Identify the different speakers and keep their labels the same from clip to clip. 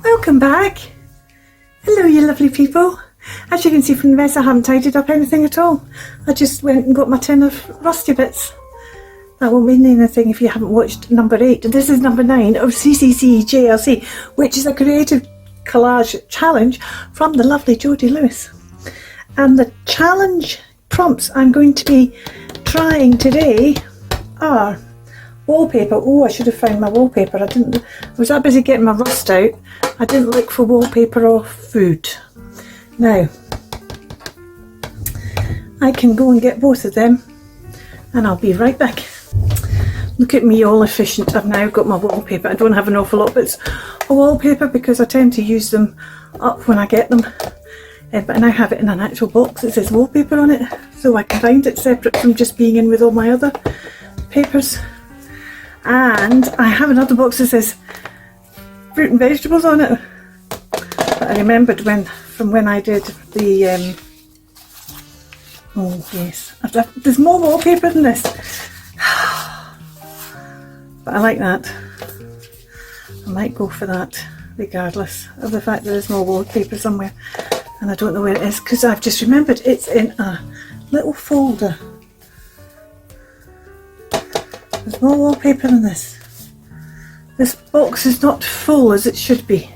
Speaker 1: Welcome back. Hello you lovely people. As you can see from the mess, I haven't tidied up anything at all. I just went and got my tin of rusty bits. That won't mean anything if you haven't watched number 8. This is number 9 of CCCJLC, which is a creative collage challenge from the lovely Jodie Lewis. And the challenge prompts I'm going to be trying today are wallpaper. Oh, I should have found my wallpaper. I was that busy getting my rust out. I didn't look for wallpaper or food. Now, I can go and get both of them and I'll be right back. Look at me, all efficient. I've now got my wallpaper. I don't have an awful lot bits of wallpaper because I tend to use them up when I get them. But I now have it in an actual box that says wallpaper on it, so I can find it separate from just being in with all my other papers. And I have another box that says fruit and vegetables on it. But I remembered from when I did the oh yes, there's more wallpaper than this. But I like that. I might go for that regardless of the fact that there's more wallpaper somewhere and I don't know where it is, because I've just remembered it's in a little folder. There's more wallpaper than this. This box is not full as it should be.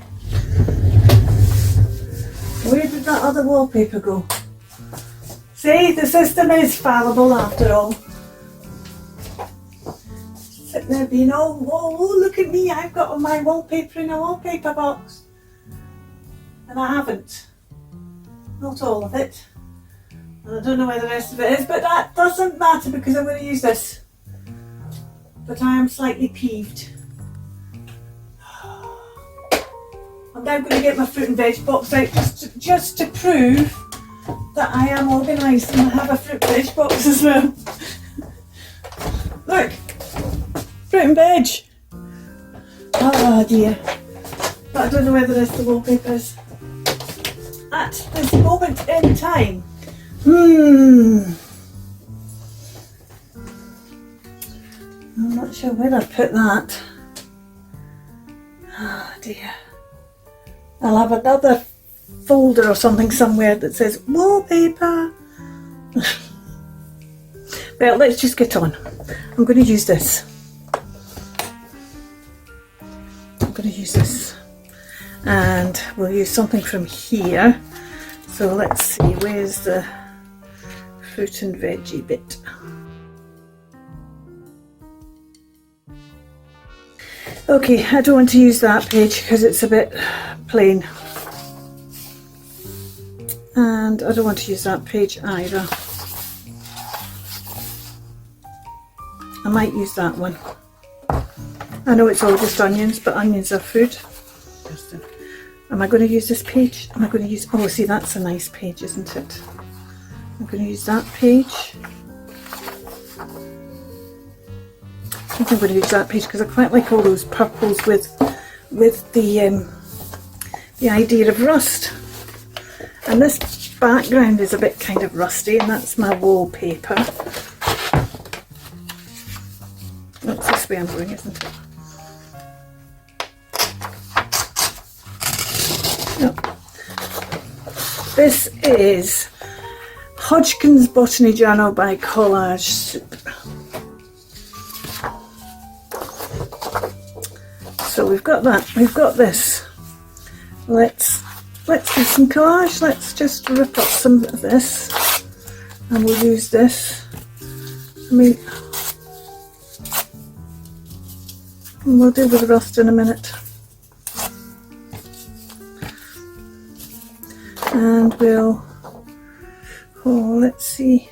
Speaker 1: Where did that other wallpaper go? See, the system is fallible after all. Sitting there being all, oh look at me, I've got all my wallpaper in a wallpaper box. And I haven't. Not all of it. And I don't know where the rest of it is, but that doesn't matter because I'm going to use this. But I am slightly peeved. I'm now going to get my fruit and veg box out just to prove that I am organised and I have a fruit and veg box as well. Look! Fruit and veg! Oh dear. But I don't know where the rest of the wallpaper is. At this moment in time. I'm not sure where I put that. Oh dear. I'll have another folder or something somewhere that says wallpaper. Well, let's just get on. I'm going to use this. And we'll use something from here. So let's see, where's the fruit and veggie bit? Okay, I don't want to use that page because it's a bit plain. And I don't want to use that page either. I might use that one. I know it's all just onions, but onions are food. Am I going to use this page? Am I going to use, oh see, that's a nice page, isn't it? I'm going to use that page. I think I'm going to use that page because I quite like all those purples with the idea of rust. And this background is a bit kind of rusty, and that's my wallpaper. That's this way I'm going, isn't it? No. This is Hodgkin's Botany Journal by Collage Soup. So we've got that, we've got this. Let's do some collage. Let's just rip up some of this and we'll use this. And we'll deal with the rust in a minute. And we'll, oh, let's see.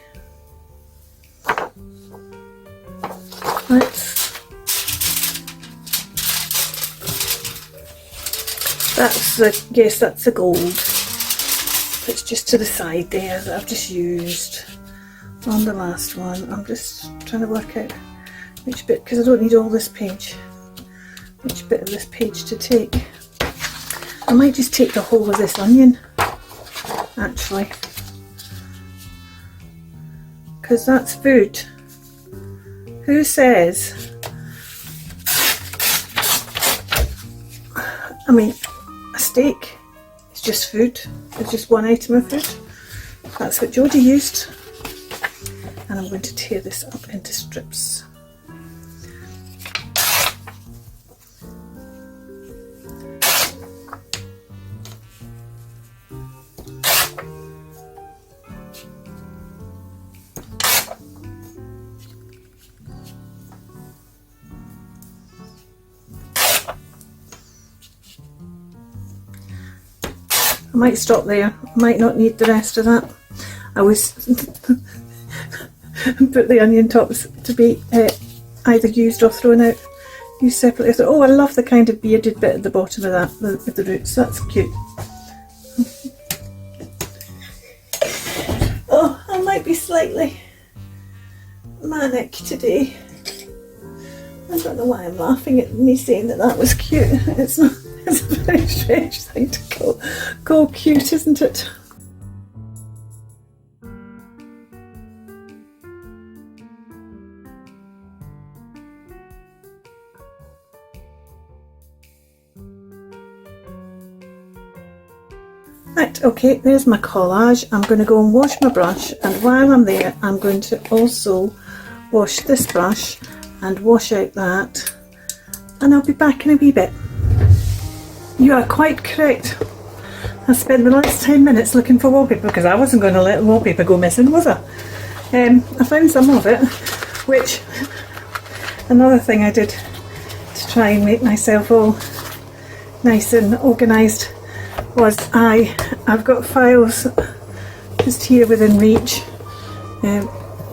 Speaker 1: That's the gold. It's just to the side there that I've just used on the last one. I'm just trying to work out which bit, because I don't need all this page, which bit of this page to take. I might just take the whole of this onion, actually, because that's food. Who says, I mean, a steak. It's just food. It's just one item of food. That's what Jodie used. And I'm going to tear this up into strips. I might stop there, might not need the rest of that. I was put the onion tops to be either used or thrown out, used separately. I thought, oh, I love the kind of bearded bit at the bottom of that, with the roots, that's cute. Oh, I might be slightly manic today. I don't know why I'm laughing at me saying that that was cute. It's not. It's a very strange thing to call cute, isn't it? Right, okay, there's my collage. I'm going to go and wash my brush, and while I'm there I'm going to also wash this brush and wash out that, and I'll be back in a wee bit. You are quite correct. I spent the last 10 minutes looking for wallpaper because I wasn't going to let the wallpaper go missing, was I? I found some of it, which, another thing I did to try and make myself all nice and organised was I've got files just here within reach.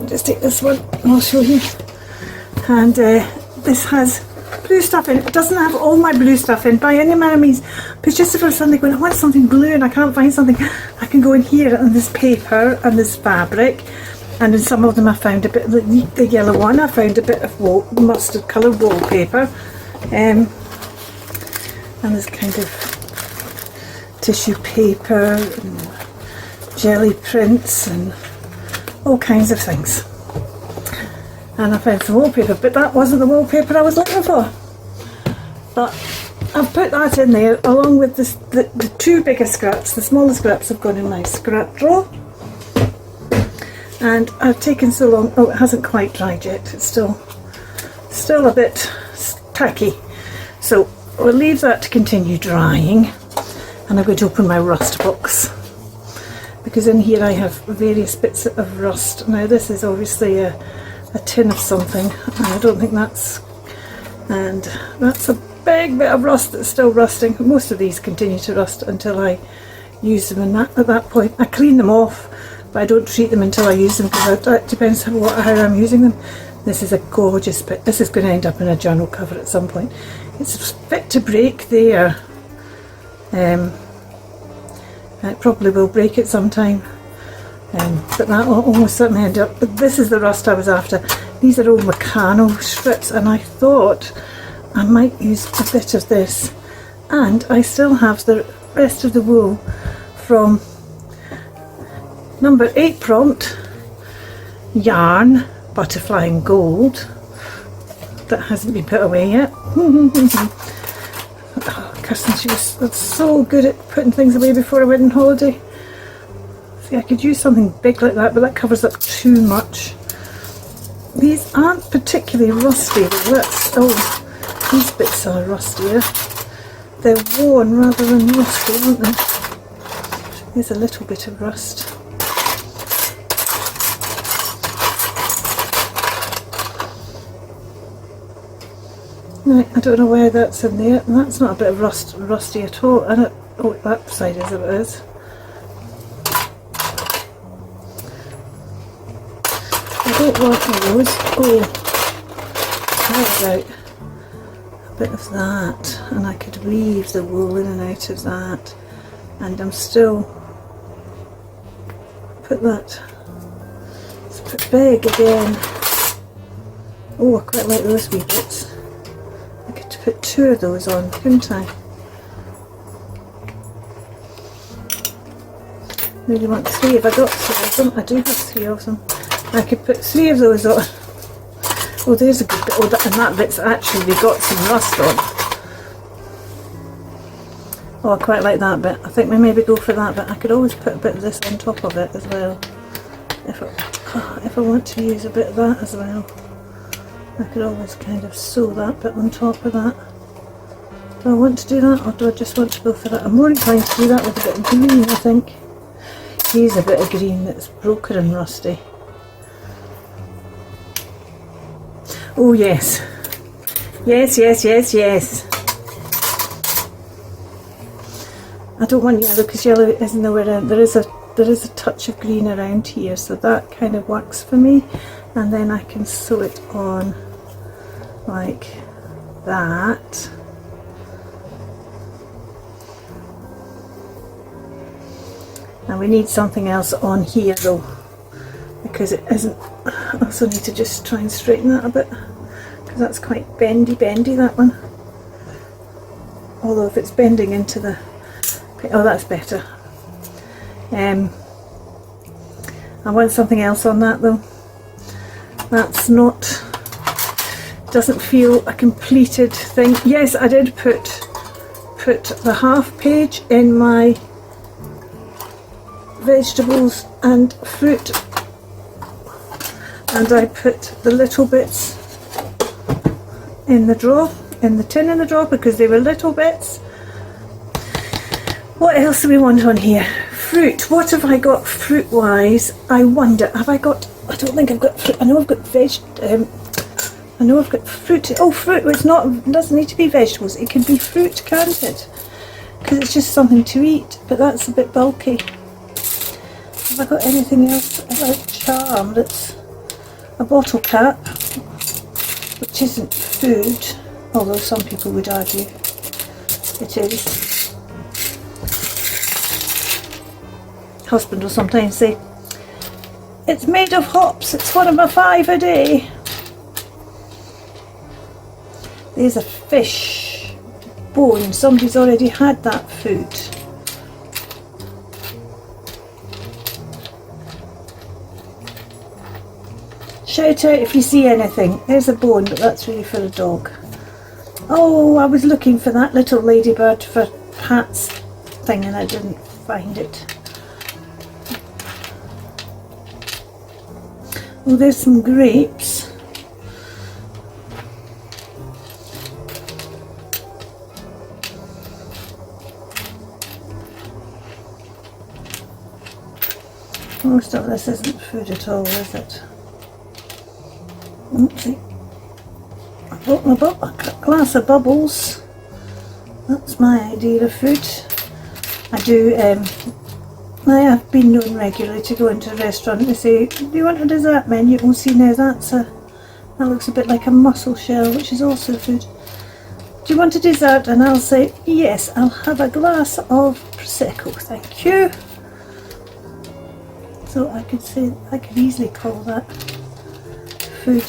Speaker 1: Just take this one and I'll show you. And this has blue stuff in. It doesn't have all my blue stuff in by any manner of means, but it's just if I'm suddenly going, I want something blue and I can't find something, I can go in here and this paper and this fabric, and in some of them I found a bit of the yellow one, I found a bit of mustard coloured wallpaper, and this kind of tissue paper and jelly prints and all kinds of things. And I found some wallpaper, but that wasn't the wallpaper I was looking for. But I've put that in there along with this, the two bigger scraps. The smaller scraps have gone in my scrap drawer. And I've taken so long, oh, it hasn't quite dried yet. It's still a bit tacky. So we'll leave that to continue drying. And I'm going to open my rust box, because in here I have various bits of rust. Now this is obviously a tin of something, and I don't think that's a big bit of rust that's still rusting. Most of these continue to rust until I use them, and at that point I clean them off, but I don't treat them until I use them, because that depends how I'm using them. This is a gorgeous bit. This is going to end up in a journal cover at some point. It's fit to break there. It probably will break at some time. But that will almost certainly end up. But this is the rust I was after. These are old Meccano strips, and I thought I might use a bit of this. And I still have the rest of the wool from number 8 prompt yarn, butterfly and gold, that hasn't been put away yet. Oh, Kirsten, she was so good at putting things away before I went on holiday. See, I could use something big like that, but that covers up too much. These aren't particularly rusty, oh, these bits are rustier. They're worn rather than rusty, aren't they? There's a little bit of rust. Right, I don't know where that's in there. That's not a bit of rusty at all. And oh, that side is, it is. I don't want all those. Oh, how about a bit of that, and I could weave the wool in and out of that, and I'm still put that. Let's put big again. Oh, I quite like those wee bits. I could put 2 of those on, couldn't I? Really want 3. Have I got 3 of them? I do have 3 of them. I could put 3 of those on. Oh, there's a good bit. Oh, and that bit's actually got some rust on. Oh, I quite like that bit. I think we maybe go for that bit. I could always put a bit of this on top of it as well. If I want to use a bit of that as well. I could always kind of sew that bit on top of that. Do I want to do that, or do I just want to go for that? I'm more inclined to do that with a bit of green, I think. Here's a bit of green that's broken and rusty. Oh yes. Yes, yes, yes, yes. I don't want yellow because yellow is nowhere in. There is a touch of green around here, so that kind of works for me. And then I can sew it on like that. And we need something else on here though, because it isn't. I also need to just try and straighten that a bit, because that's quite bendy that one. Although if it's bending into the, oh, that's better. I want something else on that though. That's not, doesn't feel a completed thing. Yes, I did put the half page in my vegetables and fruit, and I put the little bits in the drawer, in the tin in the drawer, because they were little bits. What else do we want on here? Fruit. What have I got fruit wise? I wonder, have I got, I don't think I've got fruit. I know I've got I know I've got fruit. Oh, fruit. It's not, it doesn't need to be vegetables. It can be fruit, can't it? Because it's just something to eat, but that's a bit bulky. Have I got anything else about charm that's a bottle cap, which isn't food, although some people would argue it is. Husband will sometimes say, it's made of hops, it's one of my 5 a day. There's a fish bone, somebody's already had that food. Shout out if you see anything. There's a bone, but that's really for a dog. Oh, I was looking for that little ladybird for Pat's thing and I didn't find it. Oh, there's some grapes. Most of this isn't food at all, is it? Oopsie. I bought a glass of bubbles. That's my idea of food. I have been known regularly to go into a restaurant and they say, do you want a dessert menu? Oh, see now that looks a bit like a mussel shell, which is also food. Do you want a dessert? And I'll say, yes, I'll have a glass of Prosecco, thank you. So I could easily call that food,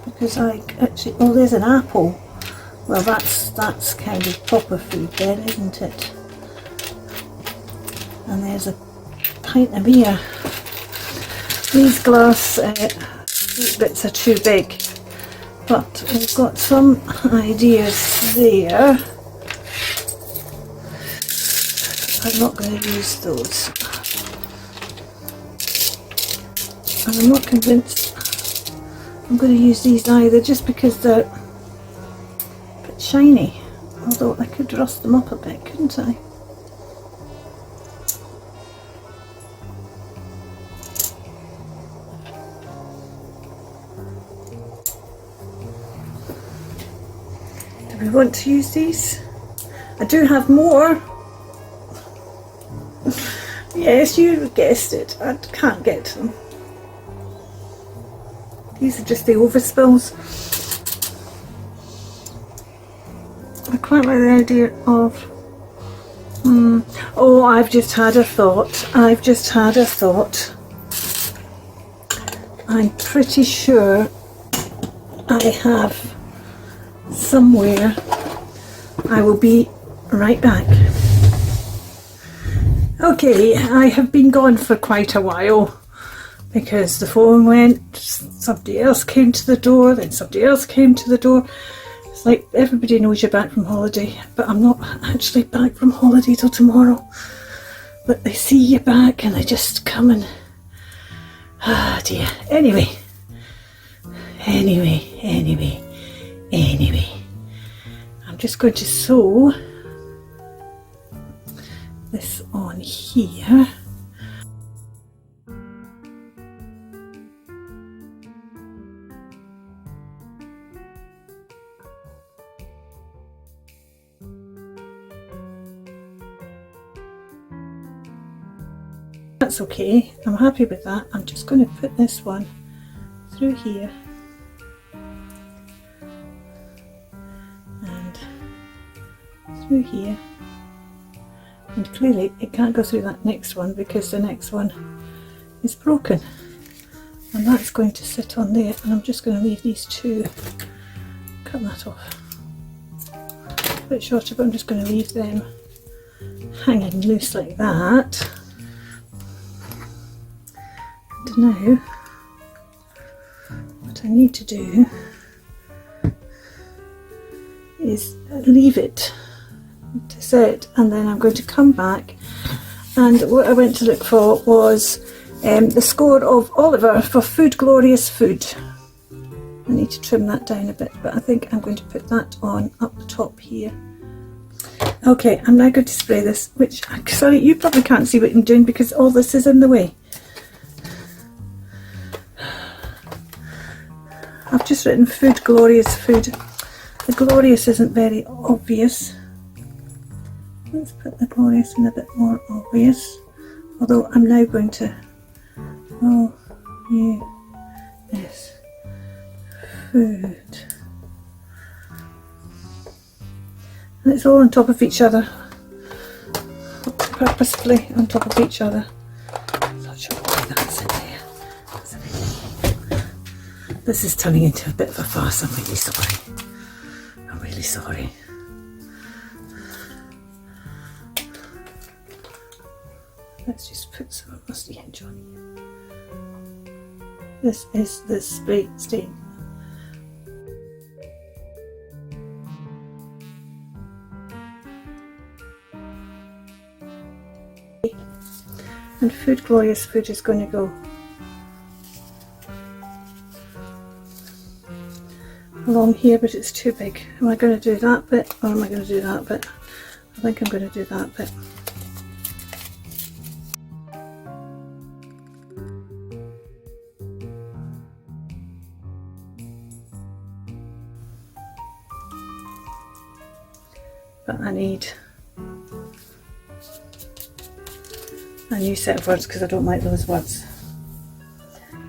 Speaker 1: because I actually, oh, there's an apple. Well, that's kind of proper food then, isn't it? And there's a pint of beer. These glass fruit bits are too big, but we've got some ideas there. I'm not going to use those. And I'm not convinced I'm going to use these either, just because they're a bit shiny. Although I could rust them up a bit, couldn't I? Do we want to use these? I do have more. Yes, you guessed it. I can't get them. These are just the overspills. I quite like the idea of... Oh, I've just had a thought. I'm pretty sure I have somewhere. I will be right back. Okay, I have been gone for quite a while, because the phone went, somebody else came to the door, then somebody else came to the door. It's like everybody knows you're back from holiday, but I'm not actually back from holiday till tomorrow. But they see you back and they just come and... ah dear. Anyway. I'm just going to sew this on here. That's okay, I'm happy with that. I'm just going to put this one through here and through here, and clearly it can't go through that next one because the next one is broken, and that's going to sit on there, and I'm just going to leave these two, cut that off a bit shorter, but I'm just going to leave them hanging loose like that. And now what I need to do is leave it to set, and then I'm going to come back, and what I went to look for was the score of Oliver for Food Glorious Food. I need to trim that down a bit, but I think I'm going to put that on up the top here. Okay, I'm now going to spray this, which, sorry, you probably can't see what I'm doing because all this is in the way. I've just written Food Glorious Food. The glorious isn't very obvious. Let's put the glorious in a bit more obvious. Although I'm now going to O-U-S food. And it's all on top of each other. Purposefully on top of each other. I'm not sure why that's in there. That's amazing. This is turning into a bit of a farce. I'm really sorry. I'm really sorry. Let's just put some rusty hinge on here. This is the spray stain. And Food Glorious Food is going to go along here, but it's too big. Am I going to do that bit, or am I going to do that bit? I think I'm going to do that bit. But I need a new set of words because I don't like those words.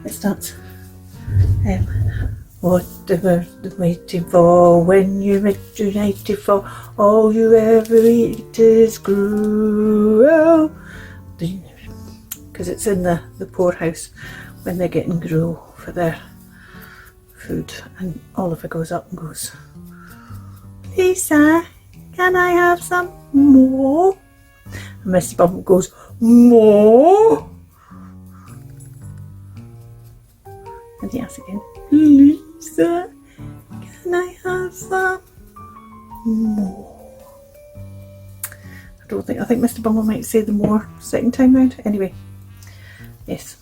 Speaker 1: It starts what the waiting for when you're ready for all you ever eat is gruel, because it's in the poorhouse when they're getting gruel for their food, and Oliver goes up and goes, Lisa, can I have some more? And Mr. Bumble goes, more? And he asks again, Lisa, can I have some more? I think Mr. Bumble might say the more second time round. Anyway, yes.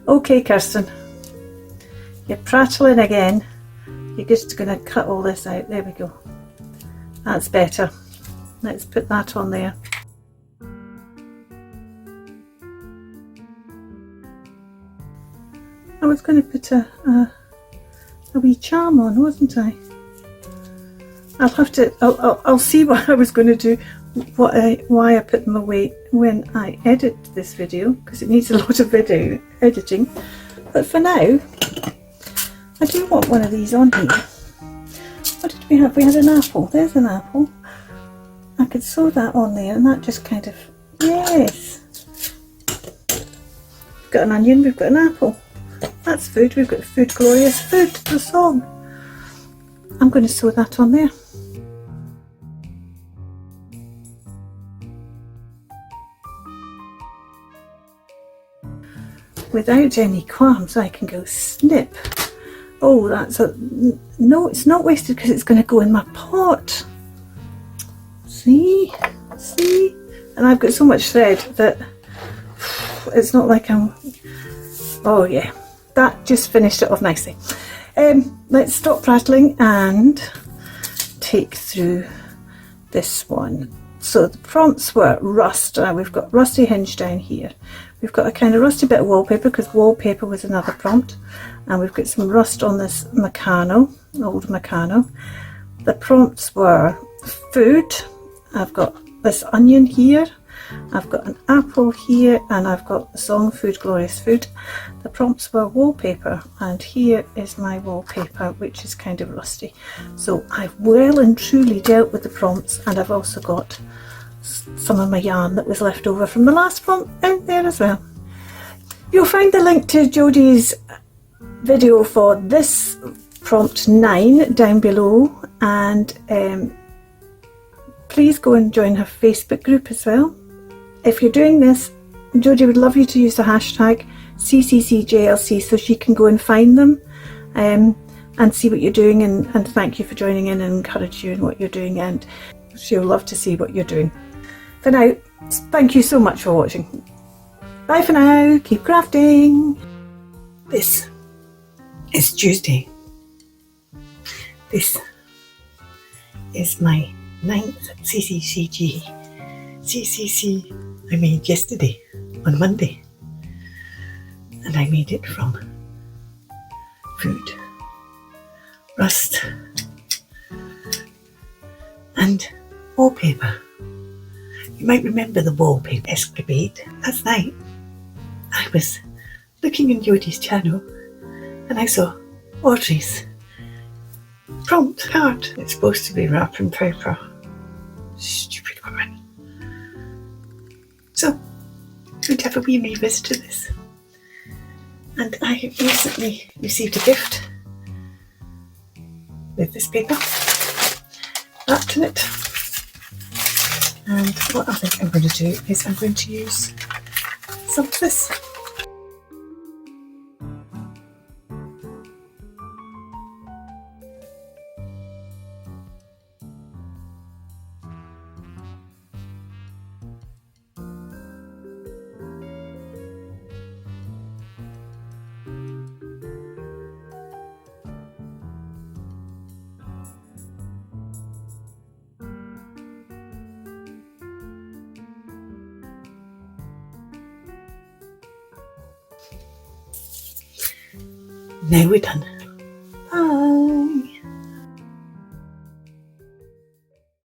Speaker 1: Okay, Kirsten, you're prattling again. You're just going to cut all this out. There we go. That's better. Let's put that on there. I was going to put a wee charm on, wasn't I? I'll have to. I'll see what I was going to do. Why I put them away when I edit this video, because it needs a lot of video editing. But for now, I do want one of these on here. What did we have? We had an apple. There's an apple. I could sew that on there, and that just kind of, yes. We've got an onion. We've got an apple. That's food. We've got Food Glorious Food, the song. I'm going to sew that on there. Without any qualms, I can go snip Oh, that's a, no, it's not wasted because it's going to go in my pot. See? And I've got so much thread that it's not like I'm, oh yeah, that just finished it off nicely. Let's stop prattling and take through this one. So the prompts were rust. We've got rusty hinge down here. We've got a kind of rusty bit of wallpaper because wallpaper was another prompt. And we've got some rust on this Meccano, old Meccano. The prompts were food. I've got this onion here. I've got an apple here, and I've got the song Food, Glorious Food. The prompts were wallpaper, and here is my wallpaper, which is kind of rusty. So I've well and truly dealt with the prompts, and I've also got some of my yarn that was left over from the last prompt out there as well. You'll find the link to Jodie's video for this prompt 9 down below, and please go and join her Facebook group as well. If you're doing this, Jodie would love you to use the hashtag CCCJLC so she can go and find them and see what you're doing, and thank you for joining in and encourage you in what you're doing, and she'll love to see what you're doing. For now, thank you so much for watching. Bye for now, keep crafting. This is Tuesday. This is my 9th CCC I made yesterday on Monday, and I made it from food, rust and wallpaper. You might remember the wallpaper escapade. Last night I was looking in Jodie's channel and I saw Audrey's prompt card. It's supposed to be wrapping paper. Stupid woman. So, we'd have a wee revisit to this. And I recently received a gift with this paper wrapped in it. And what I think I'm going to do is I'm going to use some of this. Now we're done.